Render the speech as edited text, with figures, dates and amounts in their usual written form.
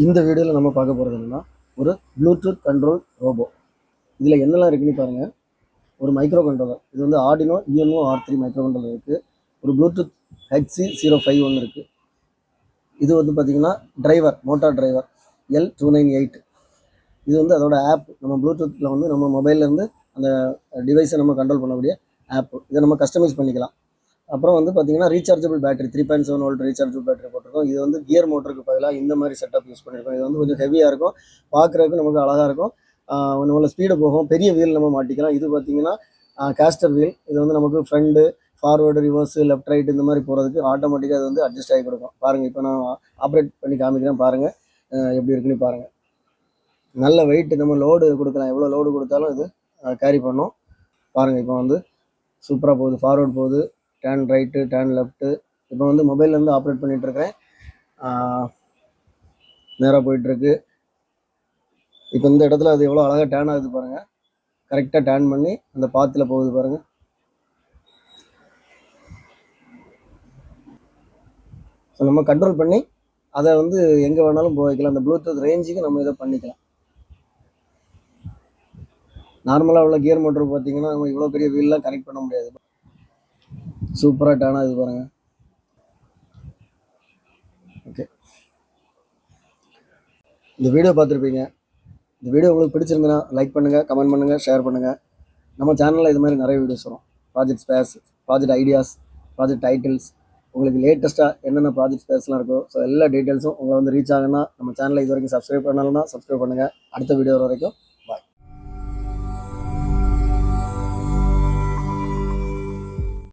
இந்த வீடியோவில் நம்ம பார்க்க போகிறது என்னன்னா ஒரு ப்ளூடூத் கண்ட்ரோல் ரோபோ. இதில் என்னெல்லாம் இருக்குன்னு பாருங்கள். ஒரு மைக்ரோ கண்ட்ரோலர், இது வந்து Arduino UNO R3 micro controller இருக்குது. ஒரு ப்ளூடூத் HC051 இருக்குது. இது வந்து பார்த்திங்கன்னா டிரைவர், மோட்டார் டிரைவர் L298. இது வந்து அதோட ஆப். நம்ம ப்ளூடூத்தில் வந்து நம்ம மொபைல்லேருந்து அந்த டிவைஸை நம்ம கண்ட்ரோல் பண்ணக்கூடிய ஆப். இதை நம்ம கஸ்டமைஸ் பண்ணிக்கலாம். அப்புறம் வந்து பார்த்தீங்கன்னா rechargeable battery 3.7 volt rechargeable battery போட்டிருக்கோம். இது வந்து கியர் மோட்டருக்கு பதிலாக இந்த மாதிரி செட்டப் யூஸ் பண்ணியிருக்கோம். இது வந்து கொஞ்சம் ஹெவியாக இருக்கும், பார்க்குறதுக்கு நமக்கு அழகாக இருக்கும், நம்மள ஸ்பீடு போகும், பெரிய வீல் நம்ம மாட்டிக்கலாம். இது பார்த்தீங்கன்னா கேஸ்டர் வீல். இது வந்து நமக்கு front, forward, reverse, left right இந்த மாதிரி போகிறதுக்கு ஆட்டோமேட்டிக்காக அது வந்து அட்ஜஸ்ட் ஆகி கொடுக்கும். பாருங்கள், இப்போ நான் ஆப்ரேட் பண்ணி காமிக்கிறேன், பாருங்கள் எப்படி இருக்குன்னு பாருங்கள். நல்ல வெயிட், நம்ம லோடு கொடுக்கலாம், எவ்வளோ லோடு கொடுத்தாலும் இது கேரி பண்ணும். பாருங்கள், இப்போ வந்து சூப்பராக போகுது, ஃபார்வேர்டு போகுது, டேர்ன் ரைட்டு, டேர்ன் லெஃப்ட்டு. இப்போ வந்து மொபைல்லேருந்து ஆப்ரேட் பண்ணிகிட்ருக்கேன், நேராக போயிட்டுருக்கு. இப்போ இந்த இடத்துல அது எவ்வளோ அழகாக டேர்ன் ஆகுது பாருங்கள். கரெக்டாக டேர்ன் பண்ணி அந்த பாத்தில் போகுது பாருங்கள். ஸோ நம்ம கண்ட்ரோல் பண்ணி அதை வந்து எங்கே வேணாலும் போக வைக்கலாம். அந்த ப்ளூடூத் ரேஞ்சுக்கு நம்ம இதை பண்ணிக்கலாம். நார்மலாக உள்ள கியர் மோட்டர் பார்த்தீங்கன்னா நம்ம இவ்வளோ பெரிய வீல்லாம் கனெக்ட் பண்ண முடியாது. சூப்பராக டேர்ன் ஆகுது பாருங்கள். ஓகே, இந்த வீடியோ பார்த்துருப்பீங்க. இந்த வீடியோ உங்களுக்கு பிடிச்சிருந்ததுன்னா லைக் பண்ணுங்கள், கமெண்ட் பண்ணுங்கள், ஷேர் பண்ணுங்கள். நம்ம சேனலில் இது மாதிரி நிறைய வீடியோஸ் வரும். Project spares, project ideas, project titles, உங்களுக்கு லேட்டஸ்ட்டாக என்னென்ன ப்ராஜெக்ட் ஸ்பேர்ஸ்லாம் இருக்கோ ஸோ எல்லா டீட்டெயில்ஸும் உங்களை வந்து ரீச் ஆகுன்னா நம்ம சேனலை இது வரைக்கும் சப்ஸ்கிரைப் பண்ணலன்னா சப்ஸ்கிரைப் பண்ணுங்கள். அடுத்த வீடியோ வரைக்கும்